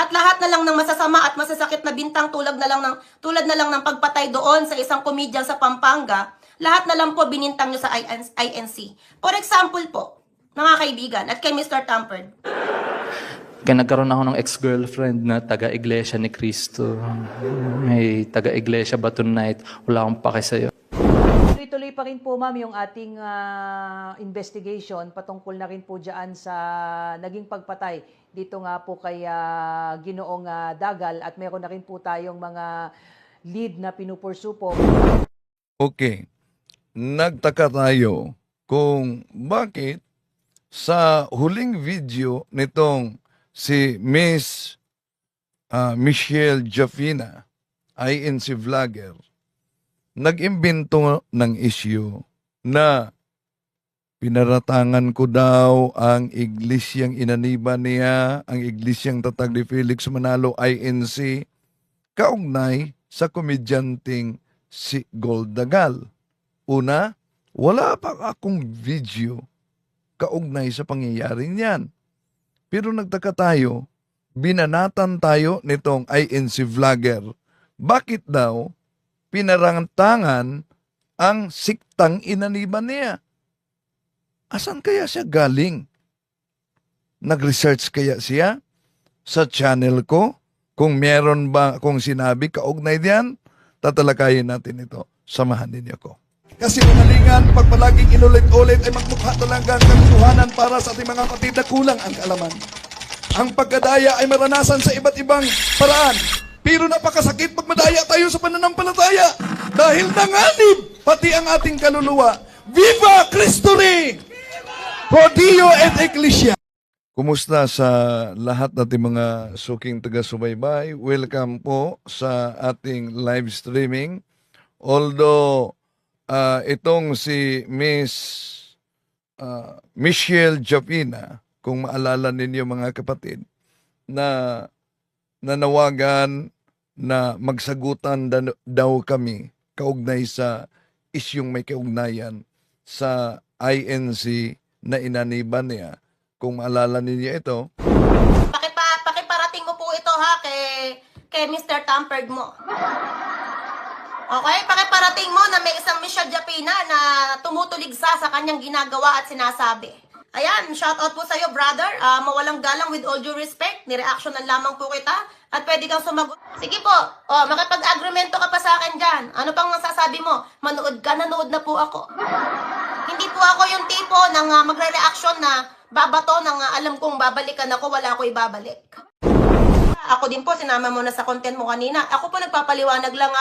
At lahat na lang ng masasama at masasakit na bintang tulad na lang ng pagpatay doon sa isang komedyan sa Pampanga, lahat na lang po binintang nyo sa INC. For example po, mga kaibigan, at kay Mr. Tampered. Kaya nagkaroon ako ng ex-girlfriend na taga-iglesia ni Cristo. May taga-iglesia ba tonight? Wala akong pake sa'yo. Tuloy-tuloy pa rin po, ma'am, yung ating investigation patungkol na rin po dyan sa naging pagpatay dito nga po kay Ginoong Dagal at meron na rin po tayong mga lead na pinupursu po. Okay, nagtaka tayo kung bakit sa huling video nitong si Miss Michelle Jafina, INC vlogger, nag-imbento ng issue na pinaratangan ko daw ang iglesyang inaniba niya, ang iglesyang tatag ni Felix Manalo INC, kaugnay sa komedyanting si Goldagal. Una, wala pa akong video kaugnay sa pangyayaring yan. Pero nagtaka tayo, binanatan tayo nitong INC vlogger. Bakit daw pinarantangan ang siktang inaniban niya? Asan kaya siya galing? Nag-research kaya siya sa channel ko? Kung meron ba, kung sinabi kaugnay diyan, tatalakayin natin ito. Samahan ninyo ko. Kasi manalingan, pag palaging inulit-ulit ay magmukha talagang katotohanan para sa ating mga kapatid na kulang ang kaalaman. Ang pagkadaya ay maranasan sa iba't ibang paraan. Pero napakasakit pag madaya tayo sa pananampalataya. Dahil nanganib pati ang ating kaluluwa. Viva Cristo Rey! Pro Dio et Ecclesia! Kumusta sa lahat nating mga suking taga-subaybay? Welcome po sa ating live streaming. Although itong si Miss Michelle Jafina, kung maalala ninyo mga kapatid, na nanawagan na magsagutan daw kami kaugnay sa isyong may kaugnayan sa INC na inaniban niya. Kung maalala ninyo ito. Pakiparating mo po ito ha kay Mr. Tampered mo. Okay, pakiparating mo na may isang Michelle Japina na tumutuligsa sa kanyang ginagawa at sinasabi. Ayan, shout out po sa iyo, brother. Mawalang galang, with all due respect. Ni-reaction na lamang po kita at pwede kang sumagot. Sige po, makipag-agremento ka pa sa akin dyan. Ano pang masasabi mo? Manood ka, nanood na po ako. Hindi po ako yung tipo ng magre-reaction na babato ng alam kong babalikan ako, wala ako ibabalik. Ako din po, sinama mo na sa content mo kanina. Ako po nagpapaliwanag lang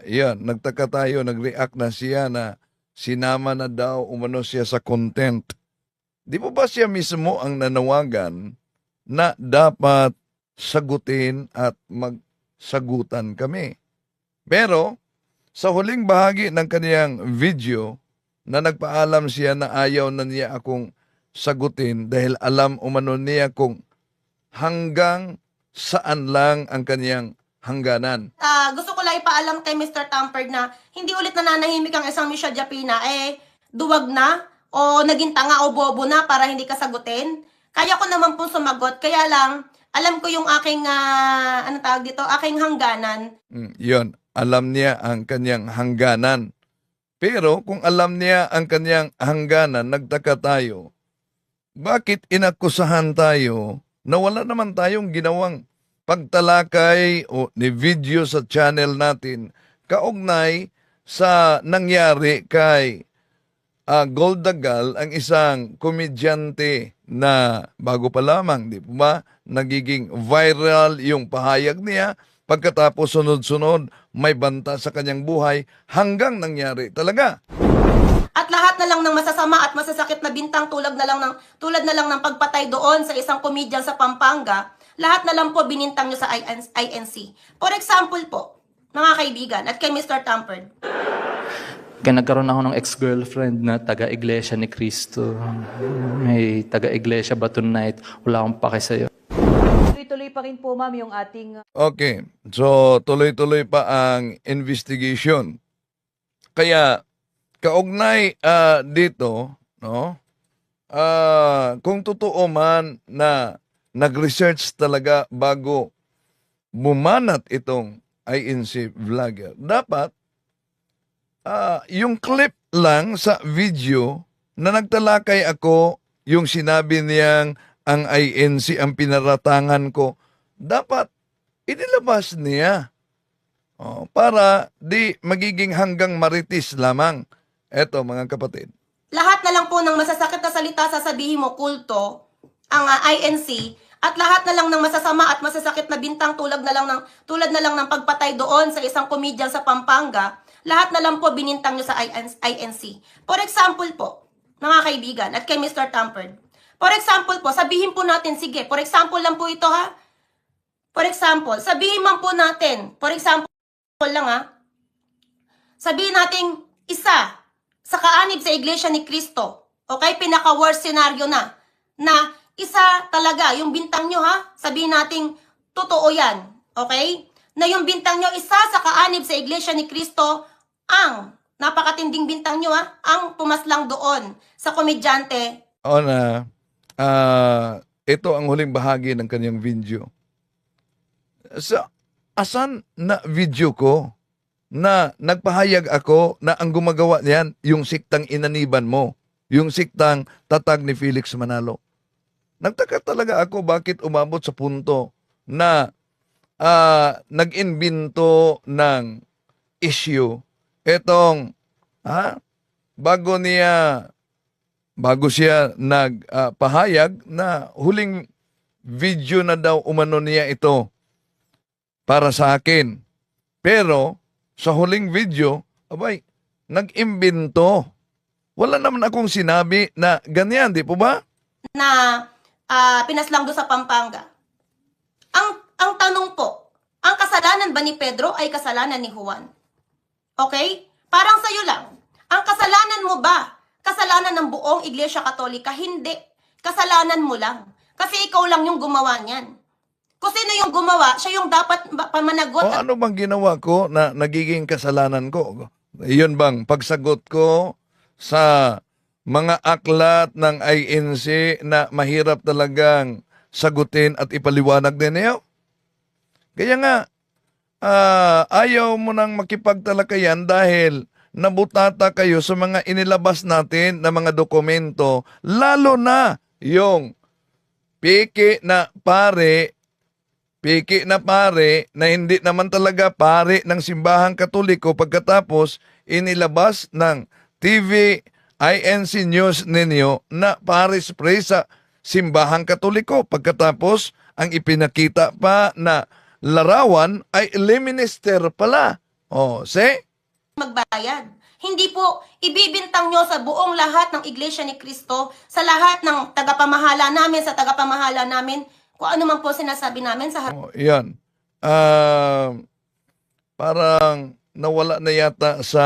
Yan, nagtaka tayo, nag-react na siya na sinama na daw umano siya sa content. Di po ba siya mismo ang nanawagan na dapat sagutin at magsagutan kami? Pero sa huling bahagi ng kaniyang video na nagpaalam siya na ayaw na niya akong sagutin dahil alam umano niya kung hanggang saan lang ang kaniyang hangganan. gusto ko lang ipaalam kay Mr. Tampered na hindi ulit nananahimik ang isang Michelle Japina, duwag na o naging tanga o bobo na para hindi ka sagutin. Kaya ko naman pong sumagot, kaya lang, alam ko yung aking, aking hangganan. Yon, alam niya ang kaniyang hangganan. Pero kung alam niya ang kaniyang hangganan, nagtaka tayo, bakit inakusahan tayo na wala naman tayong ginawang pagtalakay o ni video sa channel natin kaugnay sa nangyari kay Goldagal, ang isang komedyante na bago pa lamang, di ba, nagiging viral yung pahayag niya, pagkatapos sunod-sunod may banta sa kanyang buhay hanggang nangyari talaga. At lahat na lang ng masasama at masasakit na bintang tulad na lang ng pagpatay doon sa isang komedyan sa Pampanga, lahat na lang po binintang nyo sa INC. For example po, mga kaibigan, at kay Mr. Tampered. Kaya nagkaroon ako ng ex-girlfriend na taga-iglesia ni Cristo. May taga-iglesia ba tonight? Wala akong pake sa'yo. Tuloy-tuloy pa rin po, ma'am, yung ating Okay, so tuloy-tuloy pa ang investigation. Kaya kaugnay dito, no? Kung totoo man na nag-research talaga bago bumanat itong INC vlogger. Dapat, yung clip lang sa video na nagtalakay ako, yung sinabi niyang ang INC ang pinaratangan ko, dapat inilabas niya. Para di magiging hanggang maritis lamang. Eto mga kapatid. Lahat na lang po ng masasakit na salita sasabihin mo, kulto, ang INC, at lahat na lang ng masasama at masasakit na bintang tulad na lang ng pagpatay doon sa isang komedyan sa Pampanga, lahat na lang po binintang nyo sa INC. For example po, mga kaibigan, at kay Mr. Tampered. For example po, sabihin po natin, sige, for example lang po ito ha. For example, sabihin man po natin, for example lang ha, sabihin natin isa sa kaanib sa Iglesia ni Cristo, okay, pinaka-worst scenario na isa talaga, yung bintang nyo ha, sabihin natin totoo yan, okay, na yung bintang nyo, isa sa kaanib sa Iglesia ni Cristo, ang napakatinding bintang nyo ha, ang pumaslang doon sa komedyante. Ito ang huling bahagi ng kanyang video. Asan na video ko na nagpahayag ako na ang gumagawa niyan yung siktang inaniban mo, yung siktang tatag ni Felix Manalo. Nagtaka talaga ako bakit umabot sa punto na nag-imbento ng issue etong bago siya nagpahayag na huling video na daw umano niya ito para sa akin. Pero sa huling video, abay, nag-imbento. Wala naman akong sinabi na ganyan, di po ba? Na pinaslang doon sa Pampanga. Ang tanong po, ang kasalanan ba ni Pedro ay kasalanan ni Juan? Okay? Parang sa'yo lang. Ang kasalanan mo ba? Kasalanan ng buong Iglesia Katolika? Hindi. Kasalanan mo lang. Kasi ikaw lang yung gumawa niyan. Kung sino yung gumawa, siya yung dapat pamanagot. Ano bang ginawa ko na nagiging kasalanan ko? Iyon bang pagsagot ko sa mga aklat ng INC na mahirap talagang sagutin at ipaliwanag din niyo? Kaya nga, ayaw mo nang makipagtalakayan dahil nabutata kayo sa mga inilabas natin na mga dokumento, lalo na yung piki na pare na hindi naman talaga pare ng simbahang Katoliko pagkatapos inilabas ng TV INC News ninyo na pare spray sa simbahang Katoliko pagkatapos ang ipinakita pa na larawan ay leminister pala. Magbayad. Hindi po ibibintang nyo sa buong lahat ng Iglesia ni Cristo, sa lahat ng tagapamahala namin, sa tagapamahala namin, kung ano man po sinasabi namin sa harap. Yan. Parang nawala na yata sa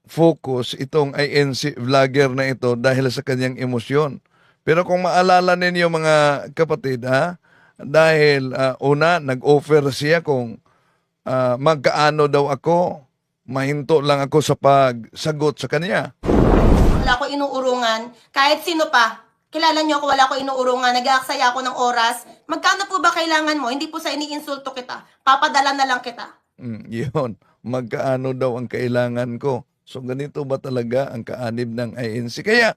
focus itong INC vlogger na ito dahil sa kanyang emosyon. Pero kung maalala ninyo mga kapatid, dahil una, nag-offer siya kung magkaano daw ako, mahinto lang ako sa pagsagot sa kanya. Wala ko inuurungan, kahit sino pa. Kilala niyo ako, wala ko inuurungan, nag-aaksaya ako ng oras. Magkano po ba kailangan mo? Hindi po sa iniinsulto kita. Papadala na lang kita. Yun. Magkaano daw ang kailangan ko. So ganito ba talaga ang kaanib ng INC? Kaya,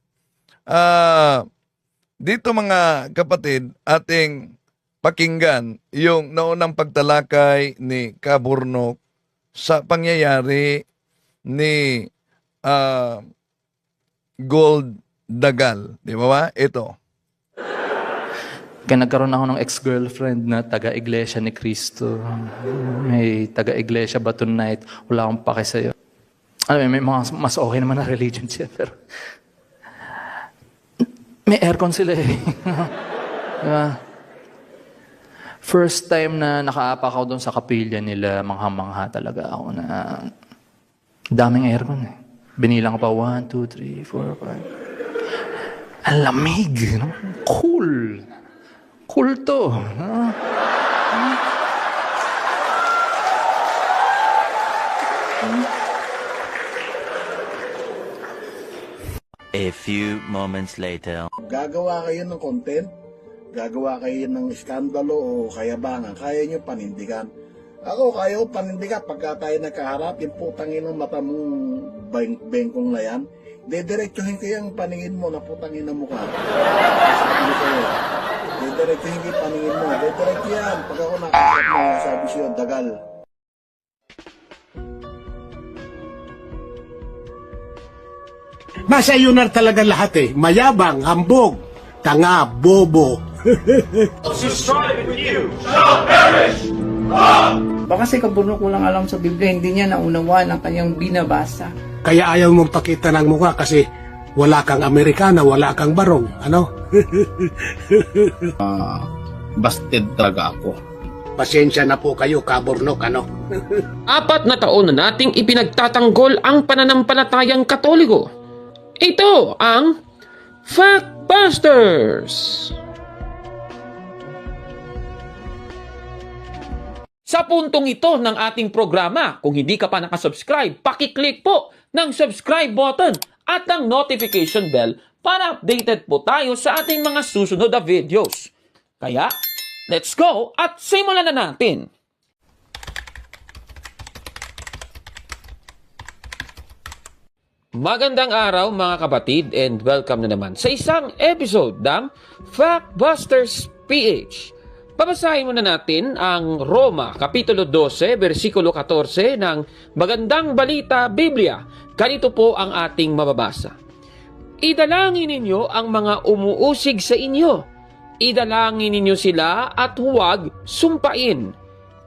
dito mga kapatid, ating pakinggan yung naunang pagtalakay ni Kaburnok sa pangyayari ni Gold Dagal. Di ba ba? Ito. Kaya nagkaroon ako ng ex-girlfriend na taga-iglesia ni Cristo. May taga-iglesia ba tonight? Wala akong pake sa'yo. Alam mo, may mga mas okay naman na religion siya, pero may aircon sila eh. Diba? First time na nakaapak ako doon sa kapilya nila, mangha-mangha talaga ako na daming aircon eh. Binilang ko pa 1, 2, 3, 4, 5. Ang lamig, no? Cool. Cool to. A few moments later. Gagawa kayo ng content gagawa kayo ng iskandalo o kayabangan, kaya nyo panindigan. Ako, kaya ko panindigan pagka tayo nagkaharap, yung putangin ng mata mong bengkong na yan, dediretsuhin ko yung paningin mo na putangin ng mukha. Sabi ko sa'yo, dediretsuhin ko yung paningin mo, dediretso yan. Pag ako nakaharap mo, sabi siya, dagal. Nasa iyo na talaga lahat eh. Mayabang, hambog, tanga, bobo. Baka kasi kabunok ko lang alam sa Biblia, hindi niya naunawaan ang kanyang binabasa. Kaya ayaw mong pakita ng mukha kasi wala kang Amerikana, wala kang barong. Ano? Busted talaga ako. Pasensya na po kayo, kaburnok, ano? 4 na taon na nating ipinagtatanggol ang pananampalatayang Katoliko. Ito ang Factbusters! Sa puntong ito ng ating programa, kung hindi ka pa nakasubscribe, pakiclick po ng subscribe button at ang notification bell para updated po tayo sa ating mga susunod na videos. Kaya, let's go at simulan na natin! Magandang araw mga kapatid and welcome na naman sa isang episode ng Factbusters PH. Babasahin muna natin ang Roma, Kapitulo 12, versikulo 14 ng Magandang Balita Biblia. Ganito po ang ating mababasa. Idalangin ninyo ang mga umuusig sa inyo. Idalangin ninyo sila at huwag sumpain.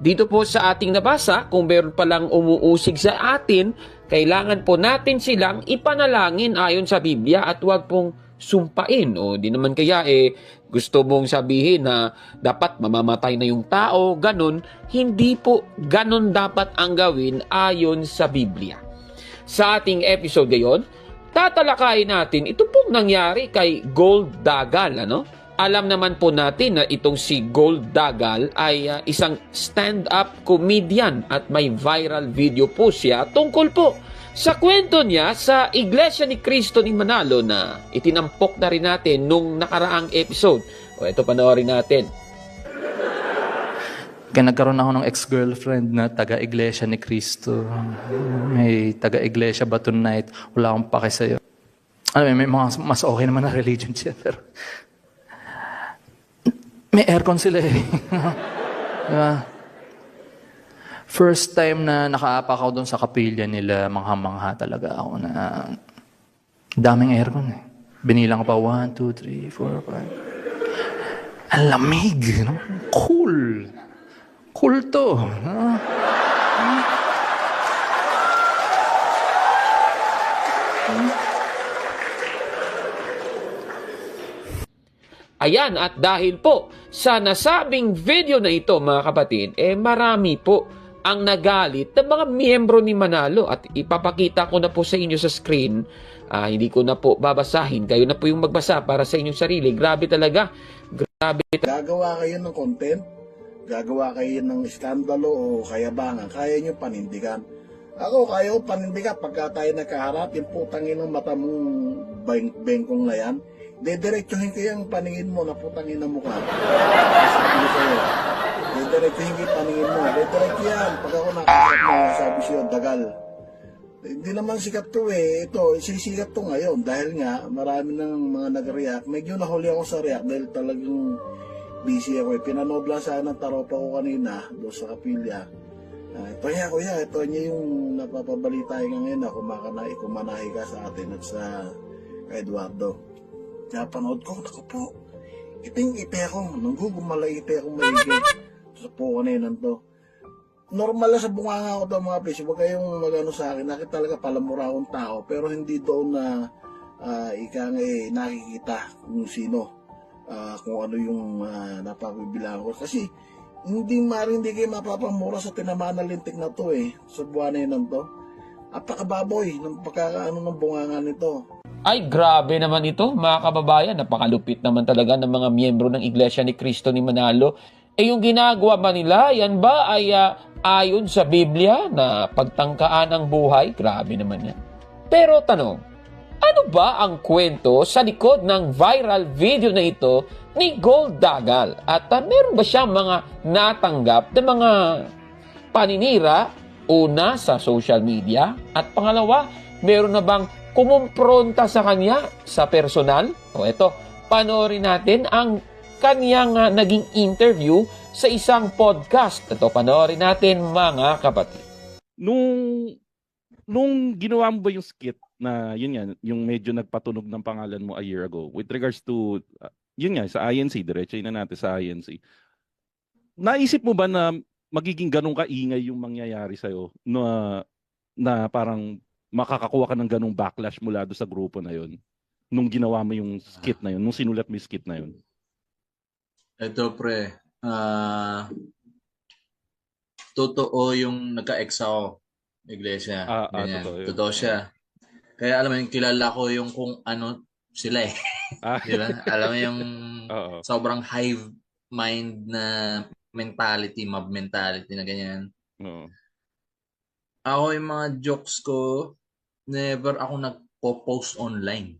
Dito po sa ating nabasa, kung meron palang umuusig sa atin, kailangan po natin silang ipanalangin ayon sa Biblia at huwag pong sumpain. O di naman kaya gusto mong sabihin na dapat mamamatay na yung tao, ganun. Hindi po ganun dapat ang gawin ayon sa Biblia. Sa ating episode ngayon, tatalakayin natin ito pong nangyari kay Gold Dagal. Alam naman po natin na itong si Gold Dagal ay isang stand-up comedian at may viral video po siya tungkol po sa kwento niya sa Iglesia ni Cristo ni Manalo na itinampok na rin natin nung nakaraang episode. O ito, panoorin natin. Kaya nagkaroon ako ng ex-girlfriend na taga-iglesia ni Cristo. May taga-iglesia ba tonight? Wala akong pake sa'yo. May mga mas okay naman na religion siya. Pero may aircon sila eh. Diba? First time na nakaapak ako doon sa kapilya nila, mangha-mangha talaga ako na daming aircon eh. Binilang ko pa 1, 2, 3, 4, 5. Ang lamig, no? Cool. Cool to. No? Ayan, at dahil po sa nasabing video na ito mga kapatid, marami po ang nagalit ng mga miyembro ni Manalo at ipapakita ko na po sa inyo sa screen. Hindi ko na po babasahin. Kayo na po yung magbasa para sa inyong sarili. Grabe talaga. Grabe. Gagawa kayo ng content, gagawa kayo ng iskandalo o kayabangan, kaya nyo panindigan. Ako, kaya ko panindigan pagka tayo nagkaharap, yung putangin ng mata mong bengkong na yan, dediretsuhin ko yung paningin mo na putangin ng mukha. Sabi ko sa'yo, dediretsuhin ko yung paningin mo, dediretso yan. Pag ako nakaharap mo, sabi siya, dagal. Hindi naman sikat to eh. Ito, sisikat to ngayon dahil nga marami ng mga nag-react. Medyo nahuli ako sa react dahil talagang busy ako eh. Pinanood lang sana ng taropa ko kanina doon sa kapilya. Ito niya kuya, ito niya yung napapabalita ngayon na kumanahi ka sa atin at sa Eduardo. Kaya panood ko, naku po, iting-ipe ako, nanggugumalay-ipe ako maligay. Sa po kanina to. Normal lang sa bunganga ko daw mga pesi, huwag kayong magano sa akin, nakita talaga palamura akong tao, pero hindi doon na nakikita kung sino, kung ano yung napabibilangan ko. Kasi hindi kayo mapapamura sa tinamaan na lintik na to eh, sa buwanan yun to. Apakababoy ng pagkakaano ng bunganga nito. Ay, grabe naman ito, mga kababayan. Napakalupit naman talaga ng mga miyembro ng Iglesia ni Cristo ni Manalo. Yung ginagawa ba nila, yan ba ay ayon sa Biblia na pagtangkaan ang buhay? Grabe naman yan. Pero tanong, Ano ba ang kwento sa likod ng viral video na ito ni Gold Dagal? At meron ba siyang mga natanggap na mga paninira? Una, sa social media. At pangalawa, meron na bang kumumpronta sa kanya sa personal? O eto, panoorin natin ang kanyang naging interview sa isang podcast. Ito, panoorin natin mga kapatid. Nung ginawa mo ba yung skit na yun nga, yung medyo nagpatunog ng pangalan mo a year ago with regards to yun nga sa INC, diretso na natin sa INC. Naisip mo ba na magiging ganun kaingay yung mangyayari sa'yo na parang makakakuha ka ng ganung backlash mula doon sa grupo na yun nung ginawa mo yung skit na yun, nung sinulat mo yung skit na yun? Ito pre, totoo yung nagka-ex ako, iglesia. Ganyan. Totoo siya. Kaya alam mo yung kilala ko yung kung ano sila eh. Di ba? Alam mo yung sobrang hive mind na mentality, mob mentality na ganyan. Ako yung mga jokes ko, never ako nagpo-post online.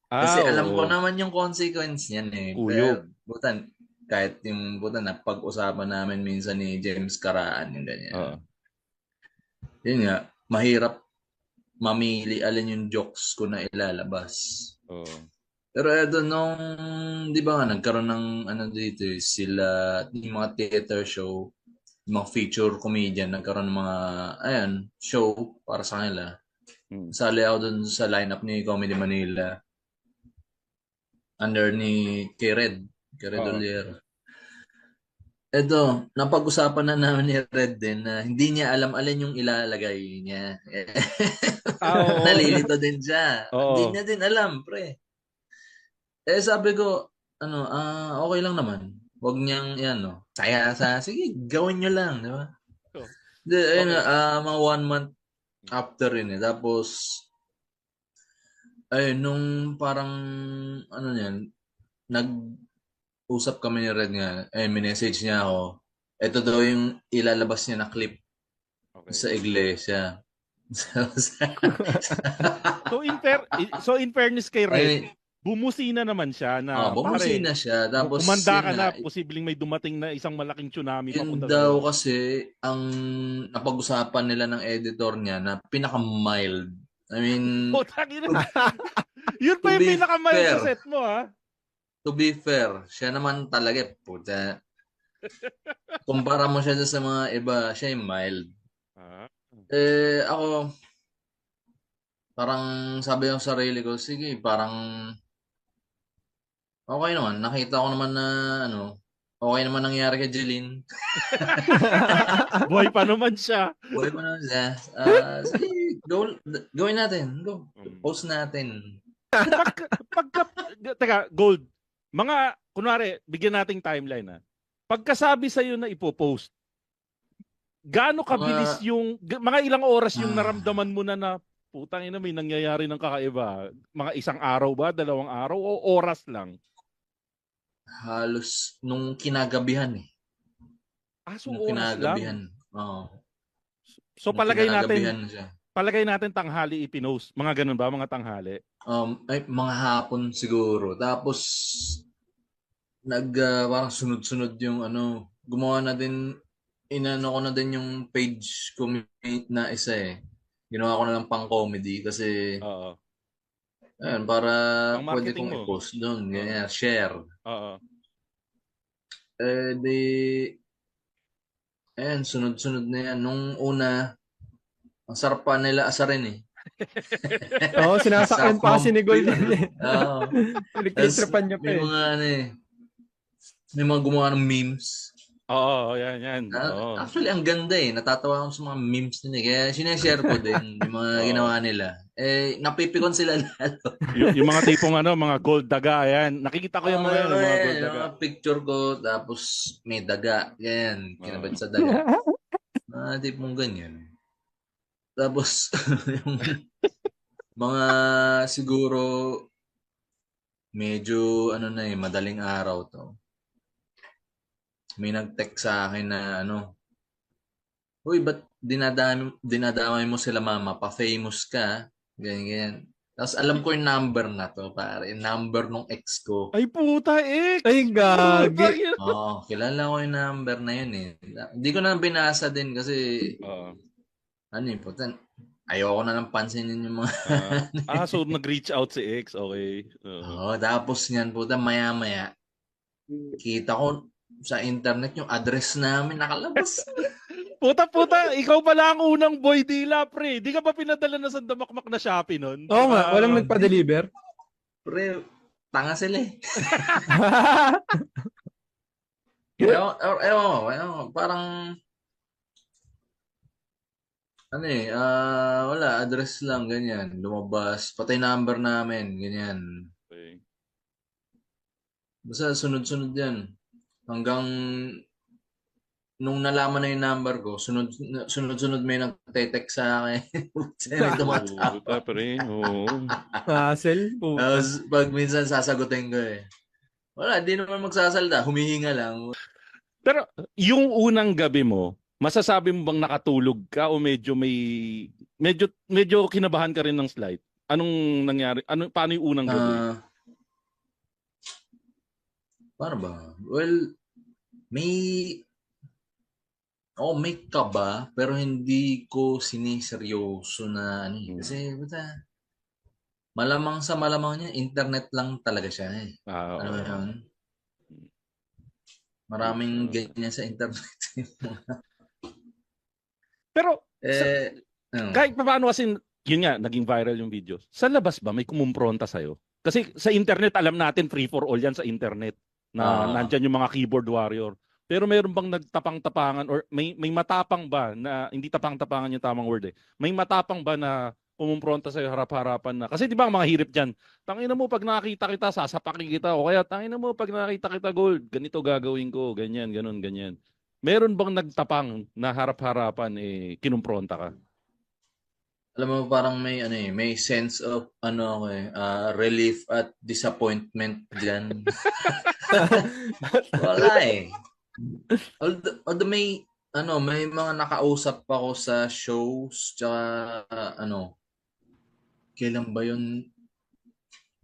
Kasi alam ko naman yung consequence niyan eh. Pero, butan, kahit yung butan na pag-usapan namin minsan ni James Karaan yung ganyan. Yun nga, mahirap mamili alin yung jokes ko na ilalabas. Pero eto nung, di ba nga, nagkaroon ng ano dito, sila, yung mga theater show, yung mga feature comedian, nagkaroon ng mga, ayan, show para sa kanila. Sali ako dun sa lineup ni Comedy Manila. Under ni Red Oliero. Eto, napag-usapan na namin ni Red din na hindi niya alam alin yung ilalagay niya. Nalilito din siya. Hindi niya din alam, pre. Sabi ko, okay lang naman. Huwag niyang, saya, sige, gawin niyo lang, di ba? Mga 1 month after rin eh. Tapos, nung parang, nag-usap kami ni Red nga, minessage niya ako, ito daw yung ilalabas niya na clip sa iglesia. So in fairness kay Red, bumusina naman siya na bumusina siya. Tapos kumanda ka na, posibleng may dumating na isang malaking tsunami papunta daw kasi ang napag-usapan nila ng editor niya na pinaka-mild. I mean, yun pa yung pinaka-mild sa set mo, ha? To be fair, siya naman talaga, puta. Kumpara mo siya sa mga iba, siya yung mild. Ako, parang sabi ko sa sarili ko, sige, parang okay naman. Nakita ko naman na, okay naman nangyari kay Jeline. Buhay pa naman siya. Sige, gawin natin. Go. Post natin. Teka, Gold. Kunwari, bigyan nating timeline, ha? Pagkasabi sa'yo na ipopost, gaano kabilis mga ilang oras yung naramdaman mo na putang ina, may nangyayari ng kakaiba? Mga 1 araw ba? 2 araw? O oras lang? Halos nung kinagabihan eh. So oras lang? Oo. So palagay natin tanghali ipinost. Mga ganun ba? Mga tanghali? Mga hapon siguro. Tapos parang sunod-sunod yung gumawa na din, ko na din yung page ko na isa eh. Ginawa ko na lang pang comedy kasi para pwede kong i-post doon. Ganyan, share. Sunod-sunod na yan. Nung una, ang sarap pa nila asarin eh. Sinasakyan pa kasi ni Gold. Pinagtitripan niya pa eh. May mga gumawa ng memes. Yan. Actually, ang ganda eh. Natatawa ako sa mga memes nila. Kaya sinashare ko din yung mga ginawa nila. Napipikon sila lalo. yung mga tipong mga gold daga, yan. Nakikita ko yung mga gold daga. Mga picture ko, tapos may daga. Yan, kinabit sa daga. Tipong ganyan. Tapos, yung mga siguro medyo madaling araw to. May nag-text sa akin na uy, ba't dinadamay mo sila mama? Pa-famous ka? Ganyan. Tapos alam ko yung number na to, pare. Yung number nung ex ko. Ay, puta, ex! Ay, gagi. Oo, kilala ko yung number na yun eh. Hindi ko na binasa din kasi, ano eh, puta, ayoko na lang pansinin yung mga... So nag-reach out si ex, okay. Oo, tapos niyan, puta, maya-maya, kita ko sa internet yung address namin nakalabas. Puta, ikaw pala ang unang boy dila, pre. Di ka ba pinadala na sa damakmak na Shopee nun? Oo nga, walang nagpa-deliver. Pre, tanga sila eh. Ewan, parang, ano eh, wala, address lang, ganyan. Lumabas, patay number namin, ganyan. Okay. Basta sunod-sunod yan. Hanggang nung nalaman na yung number ko, sunod-sunod may nagte-text sa akin. Puta, pre. Hassle. Tapos pag minsan sasagutin ko eh. Wala, di naman magsasalda. Humihinga lang. Pero yung unang gabi mo, masasabi mo bang nakatulog ka o medyo kinabahan ka rin ng slide? Anong nangyari? Paano yung unang gabi? Paano ba? Well, may kaba, pero hindi ko siniseryoso na ano eh. Kasi, malamang sa malamang niya, internet lang talaga siya eh. Ano ba yun? Maraming ganyan sa internet. Pero, kahit paano kasi, yun nga, naging viral yung video. Sa labas ba, may kumumpronta sa'yo? Kasi sa internet, alam natin, free for all yan sa internet. Na nandyan yung mga keyboard warrior. Pero mayroon bang nagtapang-tapangan or may matapang ba na, hindi tapang-tapangan yung tamang word eh, may matapang ba na kumumpronta sa'yo harap-harapan na? Kasi di ba ang mga hirip dyan, tangina mo pag nakita kita, sasapakin kita, o kaya tangina mo pag nakita kita gold, ganito gagawin ko, ganyan, ganun, ganyan. Meron bang nagtapang na harap-harapan kinumpronta ka? Alam mo parang may sense of relief at disappointment diyan. Wala eh. Although may mga nakausap ako sa shows tsaka kailan ba yun?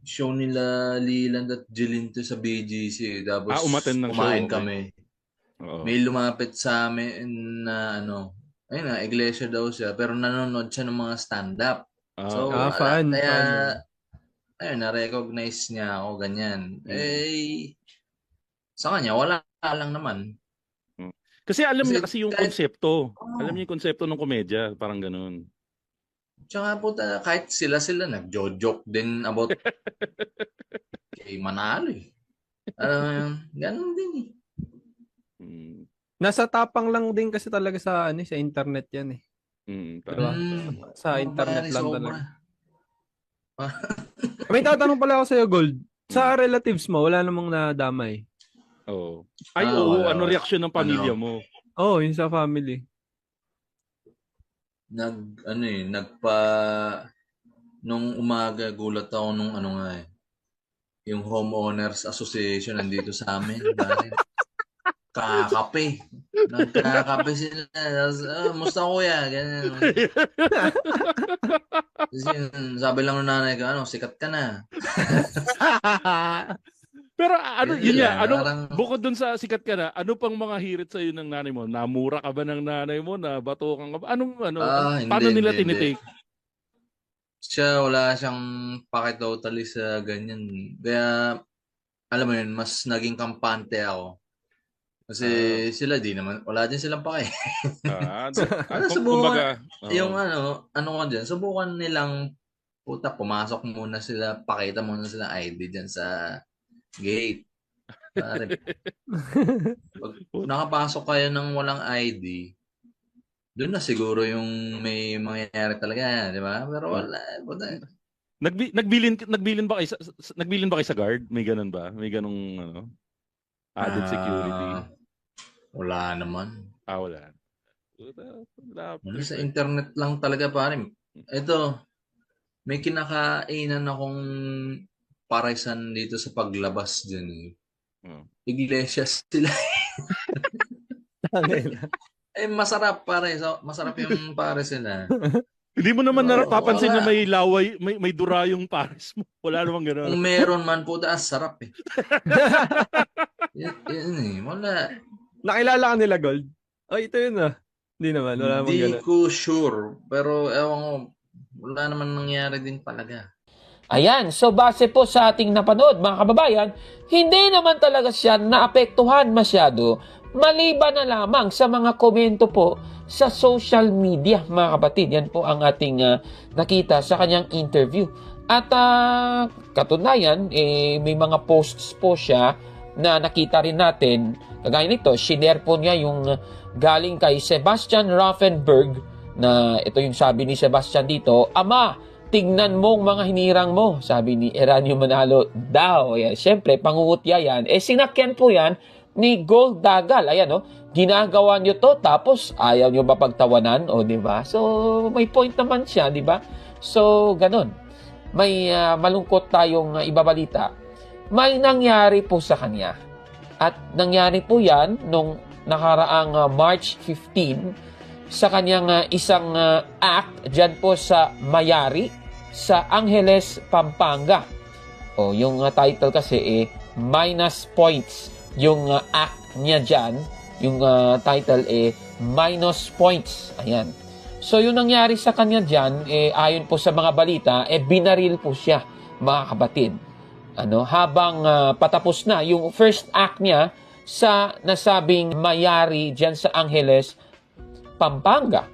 Show nila Leland at Jelinto sa BGC. Tapos kumain kami. May lumapit sa amin na ayun na, iglesia daw siya, pero nanonood siya ng mga stand-up. So, fan. Ayun, na-recognize niya ako, ganyan. Sa kanya, wala lang naman. Kasi alam niya kasi yung konsepto. Alam niya yung konsepto ng komedya, parang ganun. Tsaka puta, kahit sila nag-joke din about kay Manalo eh. Ganun din eh. Nasa tapang lang din kasi talaga sa internet yan eh. Diba? Sa internet lang talaga. May tatanong pala ako sa'yo, Gold. Sa relatives mo, wala namang nadamay? Oo. Ano reaksyon ng pamilya mo? Yung sa family. Nung umaga, gulat ako nung yung Homeowners Association nandito sa amin. Kakape. Nagkakape sila. Musta kuya? Ganyan. Sabi lang ng nanay ko, sikat ka na. Pero yun nga, bukod dun sa sikat ka na, ano pang mga hirit sa'yo ng nanay mo? Namura ka ba ng nanay mo? Nabatukan ka ba? Paano nila tinitake? Siya, wala siyang pake-totally sa ganyan. Kaya, alam mo yun, mas naging kampante ako. Kasi sila wala din silang pake. Subukan, yung ko dyan, subukan nilang, pumasok muna sila, pakita muna silang ID dyan sa gate. Pag nakapasok kayo ng walang ID, doon na siguro yung may mangyayari talaga, di ba? Pero wala. Nagbilin ba kayo sa guard? May ganun ba? May ganung added security? Wala naman. Wala. Sa internet lang talaga, pare. Ito, may kinakainan akong paresan dito sa paglabas dyan. Iglesia sila. Masarap, pare. Masarap yung pares nila. Hindi mo naman napapansin na may laway, may dura yung pares mo. Wala namang gano'n. Kung meron man po, sarap eh. Yun eh, wala. Nakilala ka nila, Gold? Oh, ito yun ah. Hindi naman, wala namang Hindi gano'n. ko sure, pero ewan ko, wala naman nangyari din talaga. Ayan, so base po sa ating napanood, mga kababayan, hindi naman talaga siya naapektuhan masyado, maliban na lamang sa mga komento po sa social media, mga kapatid. Yan po ang ating nakita sa kanyang interview. At katunayan, may mga posts po siya na nakita rin natin. Kagaya nito, shinare po niya yung galing kay Sebastian Raffenberg, na ito yung sabi ni Sebastian dito, "Ama, tignan mong mga hinirang mo," sabi ni Eranio Manalo daw. Ayan, syempre, pangungutya yan. Sinakyan po yan ni Gold Dagal. Ayan, no? Ginagawa nyo to, tapos ayaw nyo ba pagtawanan? O, di ba? So, may point naman siya, di ba? So, ganun. May malungkot tayong ibabalita. May nangyari po sa kanya. At nangyari po yan nung nakaraang March 15 sa kanyang isang act dyan po sa Mayari, sa Angeles, Pampanga. O, yung title kasi minus points. Yung act niya dyan, yung title minus points. Ayan. So, yung nangyari sa kanya dyan, ayon po sa mga balita, binaril po siya, mga kapatid. Habang patapos na yung first act niya sa nasabing Mayari dyan sa Angeles, Pampanga.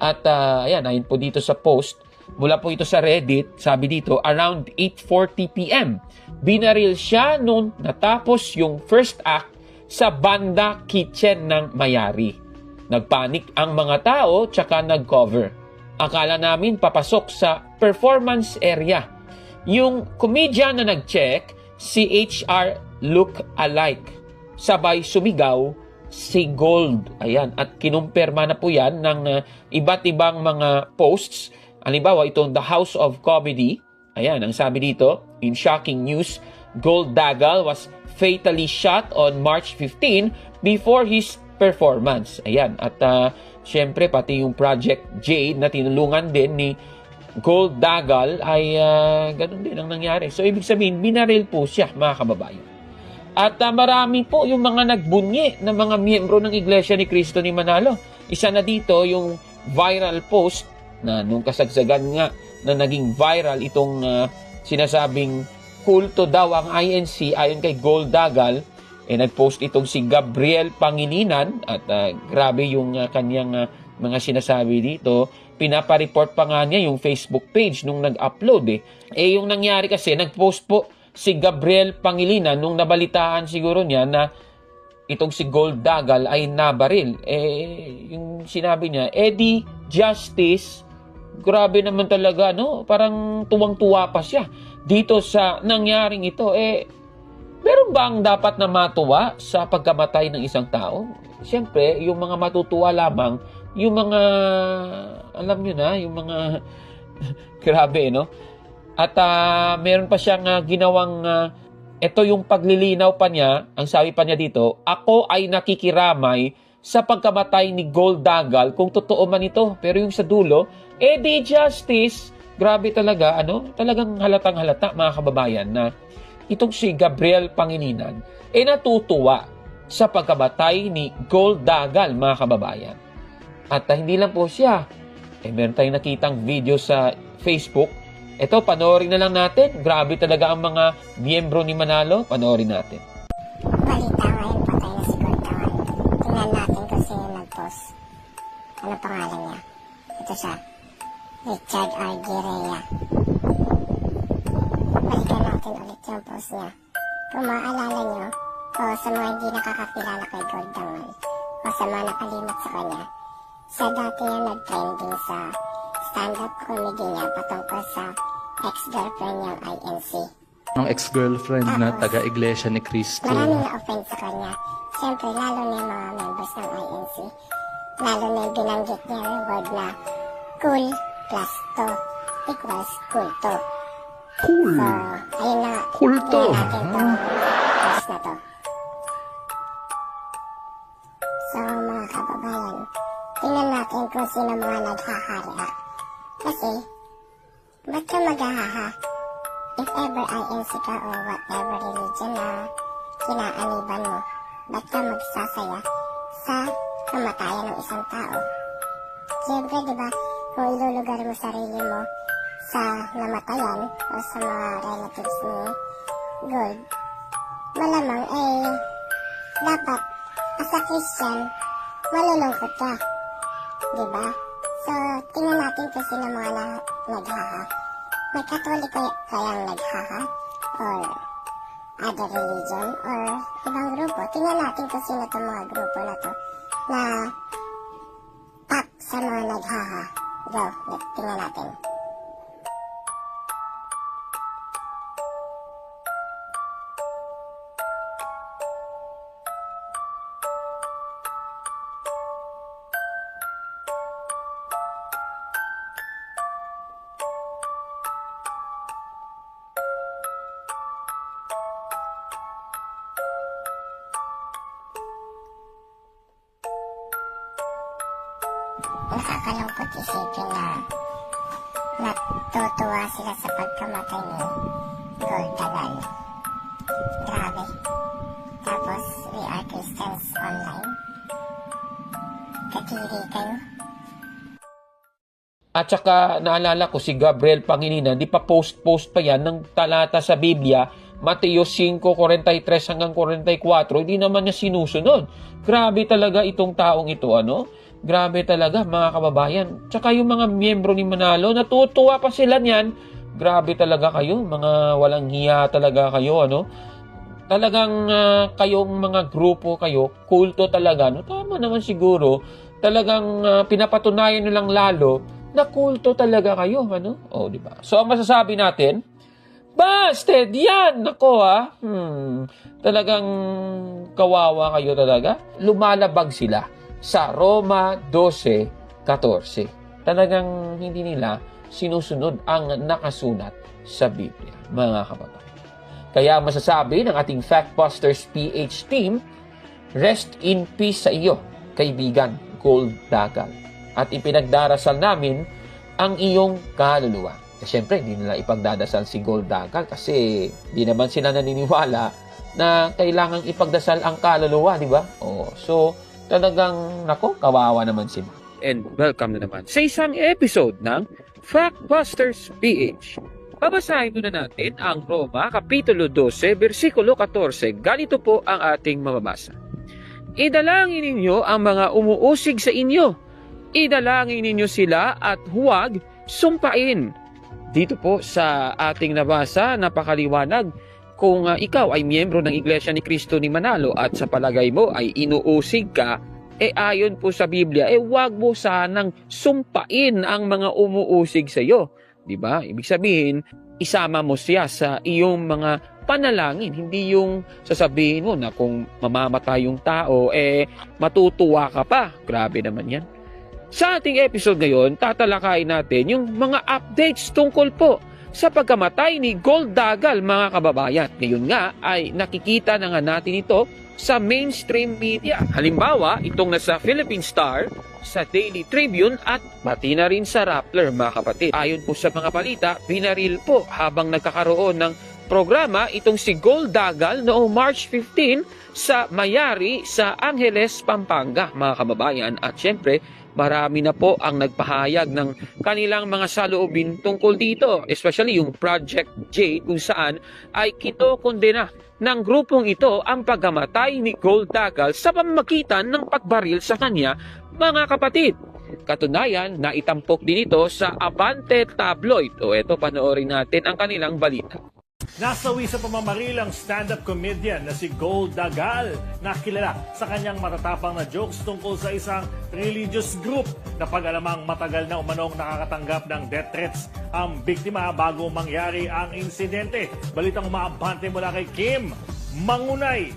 At ayan, ayon po dito sa post, mula po ito sa Reddit, sabi dito, around 8:40 p.m. binaril siya nung natapos yung first act sa Banda Kitchen ng Mayari. Nagpanik ang mga tao tsaka nag-cover. Akala namin papasok sa performance area. Yung comedian na nag-check, si HR look alike. Sabay sumigaw si Gold. Ayan, at kinumpirma na po yan ng iba't ibang mga posts. Halimbawa, itong The House of Comedy. Ayan, ang sabi dito, in shocking news, Gold Dagal was fatally shot on March 15 before his performance. Ayan, at syempre, pati yung Project Jade na tinulungan din ni Gold Dagal ay ganun din ang nangyari. So, ibig sabihin, binaril po siya, mga kababayan. At marami po yung mga nagbunyi ng mga miyembro ng Iglesia ni Cristo ni Manalo. Isa na dito yung viral post na nung kasagsagan nga na naging viral itong sinasabing kulto daw ang INC ayon kay Gold Dagal. Nag-post itong si Gabriel Pangilinan at grabe yung kanyang mga sinasabi dito. Pinapareport pa nga niya yung Facebook page nung nag-upload. Yung nangyari kasi, nag-post po si Gabriel Pangilinan nung nabalitaan siguro niya na itong si Gold Dagal ay nabaril. Yung sinabi niya, di justice, grabe naman talaga, no? Parang tuwang-tuwa pa siya dito sa nangyaring ito. Meron bang dapat na matuwa sa pagkamatay ng isang tao? Siyempre, yung mga matutuwa lamang, yung mga, alam nyo na, yung mga, grabe, no? At meron pa siyang ginawang, ito yung paglilinaw pa niya, ang sabi pa niya dito, ako ay nakikiramay sa pagkamatay ni Gold Dagal kung totoo man ito. Pero yung sa dulo, di justice, grabe talaga, talagang halatang halata, mga kababayan, na itong si Gabriel Pangilinan, natutuwa sa pagkamatay ni Gold Dagal, mga kababayan. At hindi lang po siya, meron tayong nakitang video sa Facebook. Ito, panoorin na lang natin. Grabe talaga ang mga miyembro ni Manalo. Panoorin natin. Balita ngayon, patay na si Gold Dagal. Tingnan natin kung sino nag-post. Ano pangalan niya? Ito siya. Richard R. Gireya. Balikan natin ulit yung post niya. Kung maaalala nyo, o sa mga hindi nakakakilala kay Gold Dagal, o sa mga nakalimot sa kanya, siya dati yan nag-trending sa stand-up comedy niya patungkol sa ex-girlfriend niyang INC. Ang ex-girlfriend na taga-Iglesia ni Cristo. Maraming na-offend sa kanya. Siyempre, lalo na yung mga members ng INC. Lalo na yung binanggit niya yung word na cool plus to equals kulto. Cool. So, ayun na. Kulto. Tingnan natin to. Post na to. So, mga kababayan, tingnan natin kung sino mga nagkaka-react. Kasi, ba't ka maghahaha? If ever INC ka o whatever religion na kinaaniban mo, ba't ka magsasaya sa kamatayan ng isang tao? Siyempre, di ba, kung ilulugar mo sarili mo sa namatayan o sa mga relatives ni Gold, malamang dapat, as a Christian, malulungkot ka. Di ba? So, tingnan natin kung sino mga naghaha. May Katoliko kayang naghaha? Or other religion? Or ibang grupo? Tingnan natin kung sino itong mga grupo na to na top sa mga naghaha. Go, tingnan natin. Nakakalungkot isipin na natutuwa sila sa pagkamatay ni Gold Dagal. Grabe. Tapos, we are Christians online. Katiri kayo. At saka naalala ko si Gabriel Pangilinan, di pa post pa yan ng talata sa Biblia, Mateo 5:43 hanggang 44, hindi naman niya sinusunod. Grabe talaga itong taong ito, ano? Grabe talaga, mga kababayan. Tsaka yung mga miyembro ni Manalo, natutuwa pa sila niyan. Grabe talaga kayo, mga walang hiya talaga kayo, ano? Talagang kayong mga grupo kayo, kulto talaga, no? Tama naman siguro. Talagang pinapatunayan nilang lalo na kulto talaga kayo, ano? O, di ba? So, ang masasabi natin, busted! Yan! Nako, Talagang kawawa kayo talaga. Lumalabag sila sa Roma 12:14. Talagang hindi nila sinusunod ang nakasulat sa Biblia, mga kababayan. Kaya masasabi ng ating Factbusters PH team, rest in peace sa iyo, kaibigan Gold Dagal. At ipinagdarasal namin ang iyong kaluluwa. Siyempre, hindi nila ipagdadasal si Gold Dagal kasi di naman sila naniniwala na kailangang ipagdasal ang kaluluwa, di ba? So, talagang, nako, kawawa naman sila. And welcome na naman sa isang episode ng Factbusters PH. Babasahin muna natin ang Roma, Kapitulo 12, versikulo 14. Ganito po ang ating mababasa. Idalangin ninyo ang mga umuusig sa inyo. Idalangin ninyo sila at huwag sumpain. Dito po sa ating nabasa, napakaliwanag. Kung ikaw ay miyembro ng Iglesia ni Cristo ni Manalo at sa palagay mo ay inuusig ka, ayon po sa Biblia, huwag mo sanang sumpain ang mga umuusig sa iyo. Diba? Ibig sabihin, isama mo siya sa iyong mga panalangin. Hindi yung sasabihin mo na kung mamamatay yung tao, matutuwa ka pa. Grabe naman yan. Sa ating episode ngayon, tatalakayin natin yung mga updates tungkol po sa pagkamatay ni Gold Dagal, mga kababayan. Ngayon nga ay nakikita na nga natin ito sa mainstream media. Halimbawa, itong nasa Philippine Star, sa Daily Tribune at pati na rin sa Rappler, mga kapatid. Ayon po sa mga balita, binaril po habang nagkakaroon ng programa itong si Gold Dagal noong March 15 sa Mayari sa Angeles, Pampanga, mga kababayan. At syempre, marami na po ang nagpahayag ng kanilang mga saloobin tungkol dito, especially yung Project J, kung saan ay kinokondena ng grupong ito ang pagkamatay ni Gold Dagal sa pamamagitan ng pagbaril sa kanya, mga kapatid. Katunayan, naitampok din ito sa Abante Tabloid. O eto, panoorin natin ang kanilang balita. Nasawi sa pamamaril ang stand-up comedian na si Gold Dagal, na kilala sa kanyang matatapang na jokes tungkol sa isang religious group na pag-alamang matagal na umanong nakakatanggap ng death threats ang biktima bago mangyari ang insidente. Balitang umaabante mula kay Kim Mangunay.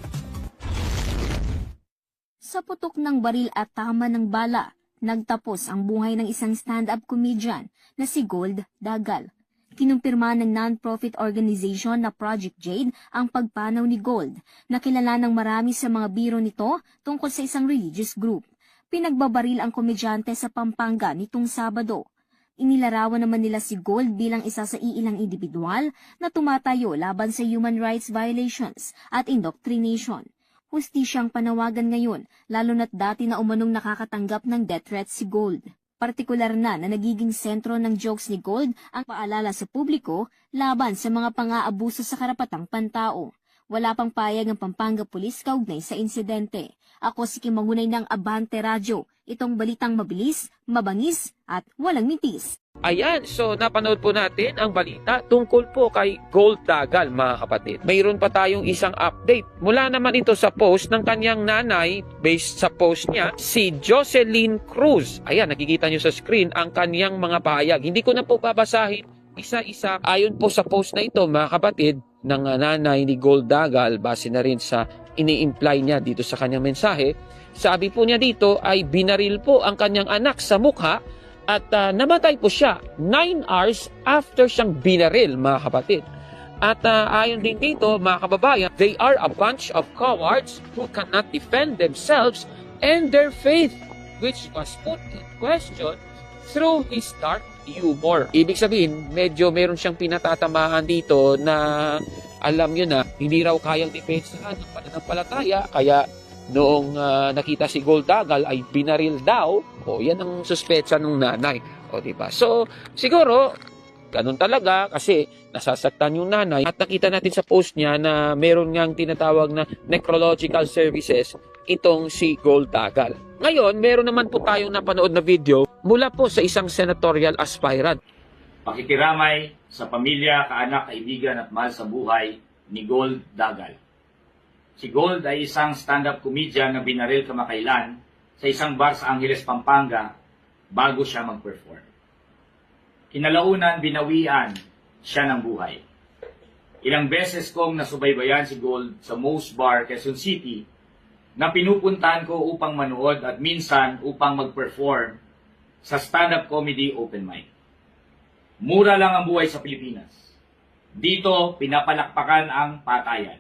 Sa putok ng baril at tama ng bala, nagtapos ang buhay ng isang stand-up comedian na si Gold Dagal. Kinumpirma ng non-profit organization na Project Jade ang pagpanaw ni Gold, na kilala ng marami sa mga biro nito tungkol sa isang religious group. Pinagbabaril ang komedyante sa Pampanga nitong Sabado. Inilarawan naman nila si Gold bilang isa sa iilang individual na tumatayo laban sa human rights violations at indoctrination. Hustisyang panawagan ngayon, lalo na't dati na umanong nakakatanggap ng death threat si Gold. Partikular na nagiging sentro ng jokes ni Gold ang paalala sa publiko laban sa mga pang-aabuso sa karapatang pantao. Wala pang payag ng Pampanga Police kaugnay sa insidente. Ako si Kim Magunay ng Abante Radio. Itong balitang mabilis, mabangis at walang mitis. Ayan, so napanood po natin ang balita tungkol po kay Gold Dagal, mga kapatid. Mayroon pa tayong isang update. Mula naman ito sa post ng kanyang nanay, based sa post niya, si Jocelyn Cruz. Ayan, nakikita nyo sa screen ang kanyang mga pahayag. Hindi ko na po babasahin isa-isa. Ayon po sa post na ito, mga kapatid, ng nanay ni Gold Dagal, base na rin sa ini-imply niya dito sa kanyang mensahe. Sabi po niya dito ay binaril po ang kanyang anak sa mukha at namatay po siya 9 hours after siyang binaril, mga kapatid. At ayon din dito, mga kababayan, they are a bunch of cowards who cannot defend themselves and their faith, which was put in question through his dark humor. Ibig sabihin, medyo meron siyang pinatatamaan dito na alam nyo na, hindi raw kayang depensahan ng pananampalataya, kaya noong nakita si Gold Dagal ay binaril daw. O yan ang suspetsa ng nanay. O diba? So siguro ganun talaga kasi nasasaktan yung nanay. At nakita natin sa post niya na meron ngang tinatawag na necrological services itong si Gold Dagal. Ngayon, meron naman po tayong napanood na video mula po sa isang senatorial aspirant. Pakikiramay sa pamilya, kaanak, kaibigan at mahal sa buhay ni Gold Dagal. Si Gold ay isang stand-up comedian na binaril kamakailan sa isang bar sa Angeles, Pampanga bago siya mag-perform. Kinalaunan, binawian siya ng buhay. Ilang beses kong nasubaybayan si Gold sa Moe's Bar, Quezon City na pinupuntahan ko upang manood at minsan upang mag-perform sa stand-up comedy open mic. Mura lang ang buhay sa Pilipinas. Dito, pinapalakpakan ang patayan.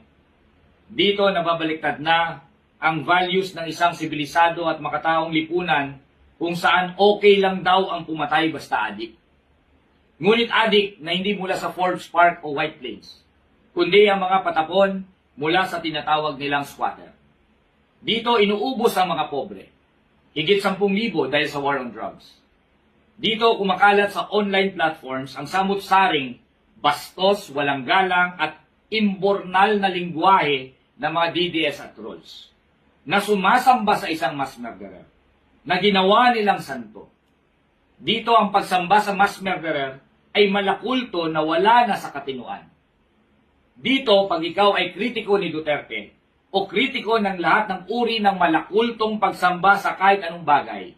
Dito nababaliktad na ang values ng isang sibilisado at makataong lipunan kung saan okay lang daw ang pumatay basta adik. Ngunit adik na hindi mula sa Forbes Park o White Plains, kundi ang mga patapon mula sa tinatawag nilang squatter. Dito inuubos ang mga pobre, higit 10,000 dahil sa war on drugs. Dito kumakalat sa online platforms ang samut-saring, bastos, walang galang at imbornal na lingwahe ng mga DDS at trolls na sumasamba sa isang mass murderer na ginawa nilang santo. Dito ang pagsamba sa mass murderer ay malakulto na wala na sa katinuan. Dito, pag ikaw ay kritiko ni Duterte o kritiko ng lahat ng uri ng malakultong pagsamba sa kahit anong bagay,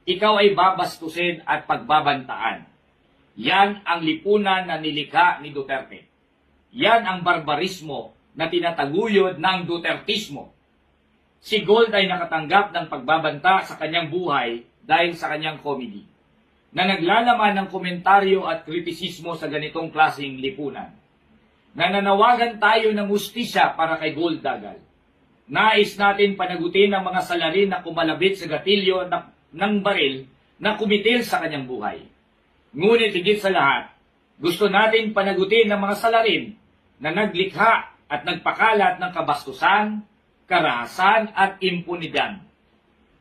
ikaw ay babastusin at pagbabantaan. Yan ang lipunan na nilikha ni Duterte. Yan ang barbarismo na tinataguyod ng Dutertismo. Si Gold ay nakatanggap ng pagbabanta sa kanyang buhay dahil sa kanyang comedy, na naglalaman ng komentaryo at kritisismo sa ganitong klaseng lipunan. Nananawagan tayo ng hustisya para kay Gold Dagal. Nais natin panagutin ang mga salarin na kumalabit sa gatilyo ng baril na kumitil sa kanyang buhay. Ngunit higit sa lahat, gusto natin panagutin ang mga salarin na naglikha at nagpakalat ng kabastusan, karahasan at impunidad,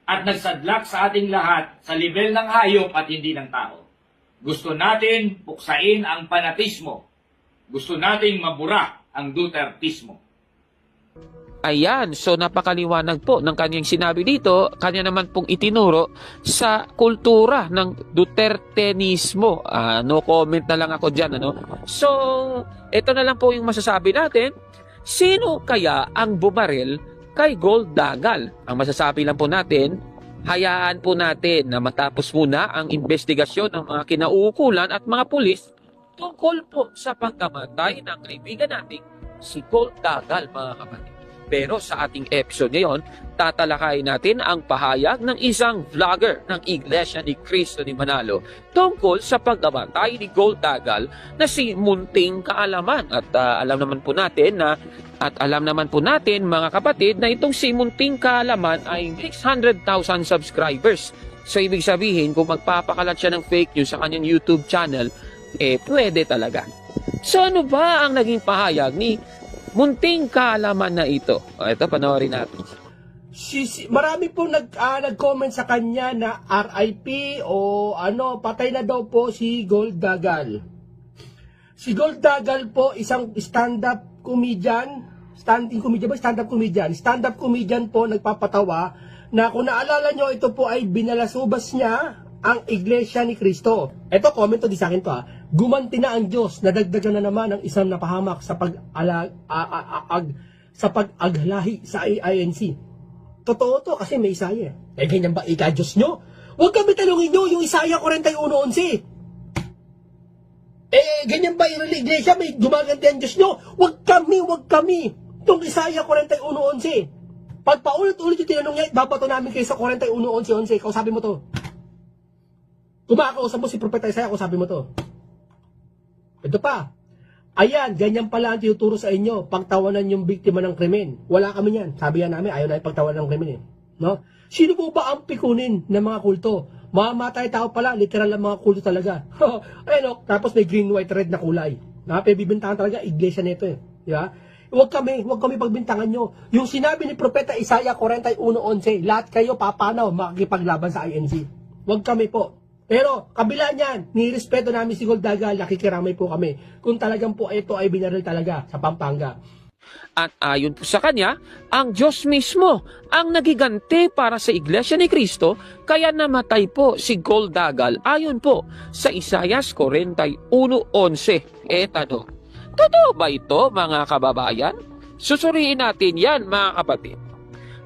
at nagsadlak sa ating lahat sa level ng hayop at hindi ng tao. Gusto natin puksain ang fanatismo. Gusto nating mabura ang Dutertismo. Ayan, so napakaliwanag po ng kanyang sinabi dito, kanya naman pong itinuro sa kultura ng Dutertenismo. No comment na lang ako dyan. Ano? So, ito na lang po yung masasabi natin. Sino kaya ang bumaril kay Gold Dagal? Ang masasabi lang po natin, hayaan po natin na matapos muna ang investigasyon ng mga kinauukulan at mga pulis tungkol po sa pagkamatay ng kaibigan nating si Gold Dagal, mga kapatid. Pero sa ating episode ngayon, tatalakayin natin ang pahayag ng isang vlogger ng Iglesia ni Cristo ni Manalo tungkol sa pagbabantay ni Gold Dagal na si Munting Kaalaman. At alam naman po natin mga kapatid na itong si Munting Kaalaman ay 600,000 subscribers. So ibig sabihin kung magpapakalat siya ng fake news sa kanyang YouTube channel, pwede talaga. So ano ba ang naging pahayag ni Munting Kaalaman na ito? Ito, panoorin natin. Marami po nag-comment sa kanya na RIP o patay na daw po si Gold Dagal. Si Gold Dagal po isang stand-up comedian po nagpapatawa na kung naalala nyo, ito po ay binalasubas niya ang Iglesia ni Cristo. Ito, comment to di sa akin to Gumanti na ang Diyos, nadagdagan na naman ang isang napahamak sa pag-aglahi sa INC. Totoo to kasi may Isaiah. Ganyan ba ika-Diyos nyo? Huwag kami talungin nyo yung Isaiah 41:11. Ganyan ba yung iglesia may gumaganti ang Diyos nyo? Huwag kami. Itong Isaiah 41:11. Pag paulit-ulit yung tinanong niya, babato namin kayo sa 41:11. Kausapin mo to. Kumakausap mo si Propeta Isaiah, kausapin mo to. Ito pa. Ayan, ganyan pala ang tinuturo sa inyo, pagtawanan yung biktima ng krimen. Wala kami yan. Sabi yan namin, ayaw na pagtawanan ng krimen. No? Sino po ba ang pikunin ng mga kulto? Mamamatay tao pala, literal ang mga kulto talaga. Ayun, tapos may green, white, red na kulay. Bibintangan talaga, iglesia nito Di ba? Huwag kami pagbintangan nyo. Yung sinabi ni Propeta Isaiah 41:11, lahat kayo papanaw makikipaglaban sa INC. Huwag kami po. Pero, kabila niyan, nirespeto namin si Gold Dagal, nakikiramay po kami. Kung talagang po ito ay binaril talaga sa Pampanga. At ayon po sa kanya, ang Diyos mismo ang nagiganti para sa Iglesia ni Cristo, kaya namatay po si Gold Dagal ayon po sa Isaiah 41:11. Tanong, totoo ba ito mga kababayan? Susuriin natin yan mga kapatid.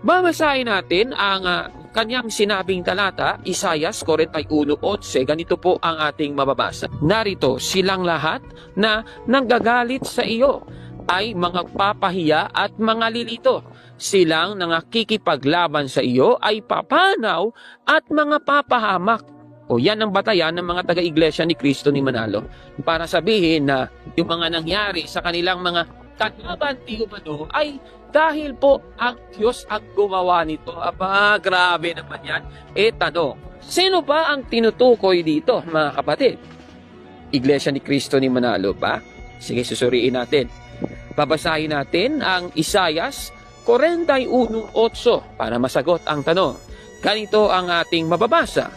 Babasahin natin ang kanyang sinabing talata, Isaiah 41:11. Ganito po ang ating mababasa. Narito, silang lahat na nanggagalit sa iyo ay mga papahiya at mga lilito. Silang nakikipaglaban sa iyo ay papanaw at mga papahamak. O yan ang batayan ng mga taga-iglesia ni Cristo ni Manalo. Para sabihin na yung mga nangyari sa kanilang mga kalaban di umano ay dahil po ang Diyos ang gumawa nito. Aba, grabe naman yan. Tanong, sino ba ang tinutukoy dito, mga kapatid? Iglesia ni Cristo ni Manalo ba? Sige, susuriin natin. Babasahin natin ang Isaiah 41:8 para masagot ang tanong. Ganito ang ating mababasa.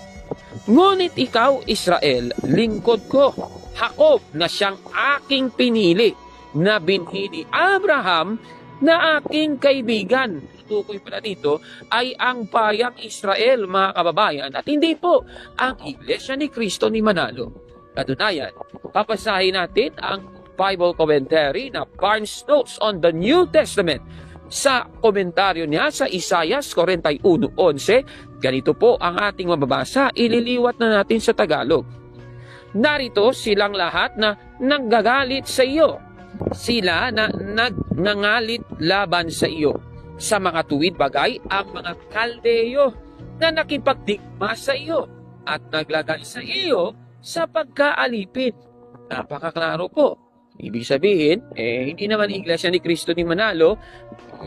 Ngunit ikaw, Israel, lingkod ko, Jacob na siyang aking pinili, na binhi ni Abraham na aking kaibigan. Tukoy pala dito ay ang bayang Israel, mga kababayan, at hindi po ang Iglesia ni Cristo ni Manalo. Katunayan, papasahin natin ang Bible commentary na Barnes Notes on the New Testament. Sa komentaryo niya sa Isaiah 41:11, ganito po ang ating mababasa, ililiwat na natin sa Tagalog. Narito silang lahat na nanggagalit sa iyo. Sila na nagngangalit laban sa iyo. Sa mga tuwid bagay, ang mga Kaldeyo na nakipagdigma sa iyo at naglagay sa iyo sa pagkaalipin. Napakaklaro po. Ibig sabihin, hindi naman Iglesia ni Cristo ni Manalo,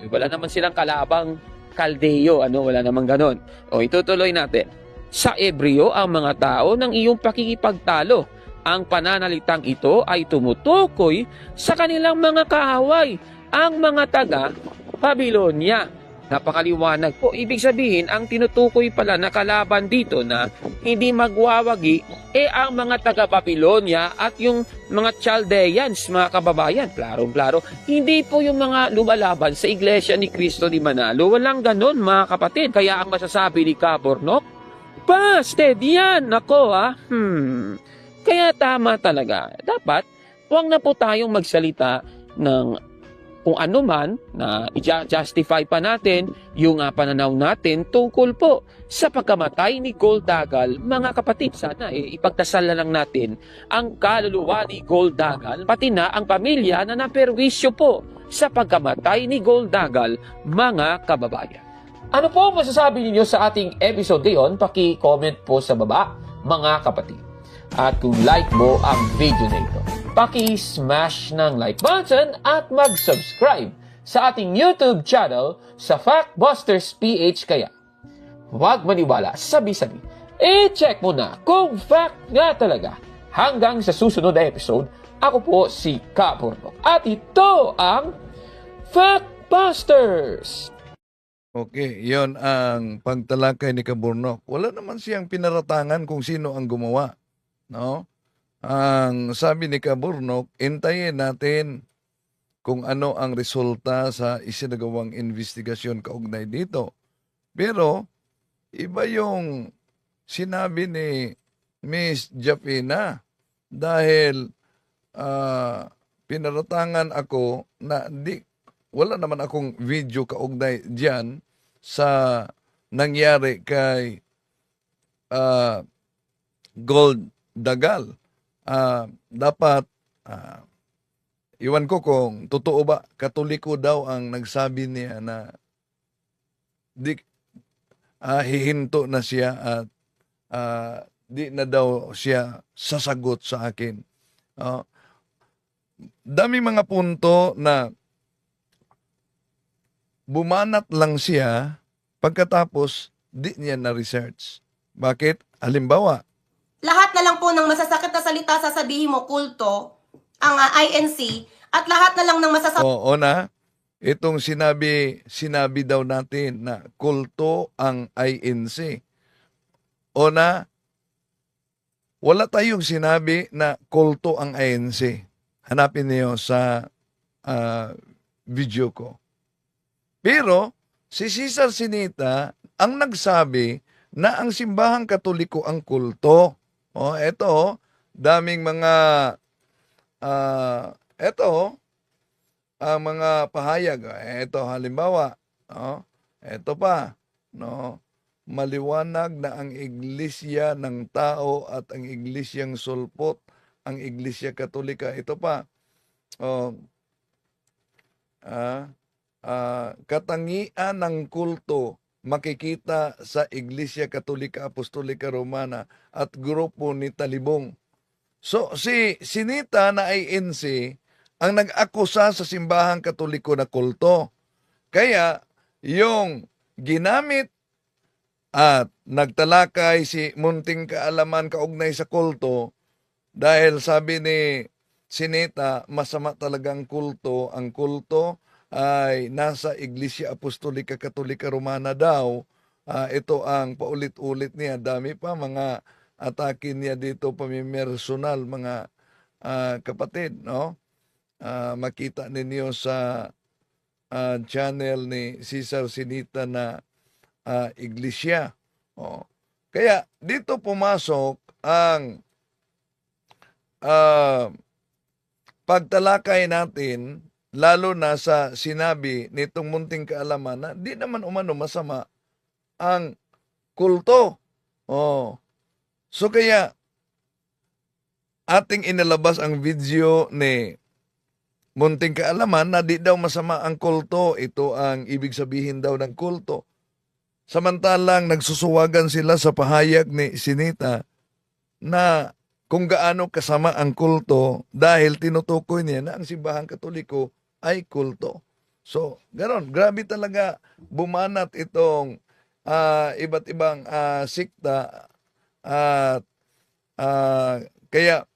wala naman silang kalabang Kaldeyo, wala naman ganon. Itutuloy natin. Sa Ebreo, ang mga tao ng iyong pakikipagtalo. Ang pananalitang ito ay tumutukoy sa kanilang mga kaaway, ang mga taga-Babilonya. Napakaliwanag po. Ibig sabihin, ang tinutukoy pala na kalaban dito na hindi magwawagi, ang mga taga-Babilonya at yung mga Chaldeans, mga kababayan. Klarong-klaro. Hindi po yung mga lumalaban sa Iglesia ni Cristo ni Manalo. Walang ganon, mga kapatid. Kaya ang masasabi ni Cabornok, busted yan! Ako, Kaya tama talaga. Dapat, huwag na po tayong magsalita ng kung ano man na i-justify pa natin yung pananaw natin tungkol po sa pagkamatay ni Gold Dagal. Mga kapatid, sana ipagdasal na lang natin ang kaluluwa ni Gold Dagal, pati na ang pamilya na naperwisyo po sa pagkamatay ni Gold Dagal, mga kababayan. Ano po masasabi ninyo sa ating episode ngayon? Paki-comment po sa baba, mga kapatid. At kung like mo ang video na ito, paki-smash ng like button at mag-subscribe sa ating YouTube channel sa Factbusters PH. Kaya huwag maniwala, sabi-sabi. I-check mo na kung fact nga talaga. Hanggang sa susunod na episode, ako po si Kaburnok. At ito ang Factbusters! Okay, yon ang pagtalakay ni Kaburnok. Wala naman siyang pinaratangan kung sino ang gumawa. No? Ang sabi ni Kaburnok, intayin natin kung ano ang resulta sa isinagawang investigasyon kaugnay dito. Pero, iba yung sinabi ni Miss Japina dahil pinaratangan ako na wala naman akong video kaugnay diyan sa nangyari kay Gold Dagal. Dapat iwan ko kung totoo ba, Katoliko daw ang nagsabi niya na hihinto na siya at di na daw siya sasagot sa akin. Dami mga punto na bumanat lang siya pagkatapos di niya na-research. Bakit? Halimbawa, Lahat na lang po ng masasakit na salita sasabihin mo, kulto, ang INC, at lahat na lang ng masasabi... Oo na, itong sinabi daw natin na kulto ang INC. O na, wala tayong sinabi na kulto ang INC. Hanapin niyo sa video ko. Pero, si Cesar Sinita ang nagsabi na ang simbahang Katoliko ang kulto. Eto, daming mga, ang mga pahayag. Eto, halimbawa, eto pa, no? Maliwanag na ang iglesia ng tao at ang iglesyang sulpot, ang iglesia Katolika. Ito pa, katangian ng kulto makikita sa Iglesia Katolika Apostolika Romana at grupo ni Talibong. So, si Sinita na INC ang nag-akusa sa simbahang Katoliko na kulto. Kaya, yung ginamit at nagtalakay si Munting Kaalaman kaugnay sa kulto dahil sabi ni Sinita, masama talagang kulto. Ang kulto ay nasa Iglesia Apostolika Katolika Romana daw. Ito ang paulit-ulit niya. Dami pa mga atake niya dito pamimersonal, mga kapatid. No? Makita ninyo sa channel ni Cesar Sinita na Iglesia. Kaya dito pumasok ang pagtalakay natin, lalo na sa sinabi nitong Munting Kaalaman na di naman umano masama ang kulto. So kaya ating inilabas ang video ni Munting Kaalaman na di daw masama ang kulto. Ito ang ibig sabihin daw ng kulto. Samantalang nagsusuwagan sila sa pahayag ni Sinita na kung gaano kasama ang kulto dahil tinutukoy niya na ang simbahang Katoliko ay kulto. So, ganon. Grabe talaga bumanat itong iba't ibang sikta. At kaya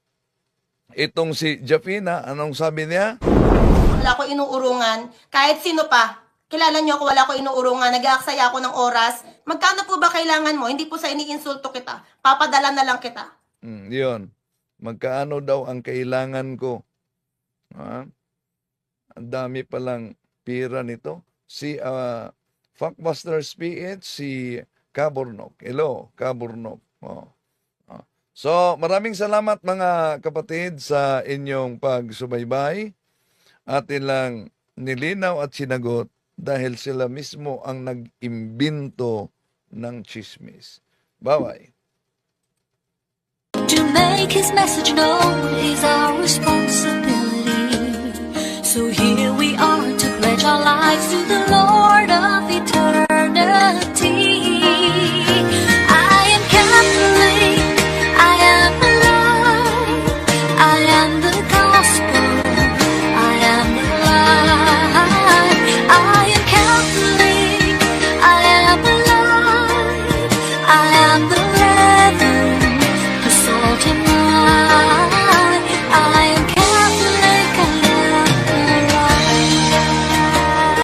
itong si Japina, anong sabi niya? Wala ko inuurungan. Kahit sino pa. Kilala niyo ako, wala ko inuurungan. Nag-aaksaya ako ng oras. Magkano po ba kailangan mo? Hindi po sa iniinsulto kita. Papadala na lang kita. Yun. Magkaano daw ang kailangan ko? Ang dami palang pira nito. Si Factbusters PH, si Kaburnok. Hello, Kaburnok. So, maraming salamat mga kapatid sa inyong pagsubaybay. Atin lang nilinaw at sinagot dahil sila mismo ang nag-imbento ng chismis. Bye-bye. To make his message known is our responsibility. So here we are to pledge our lives to the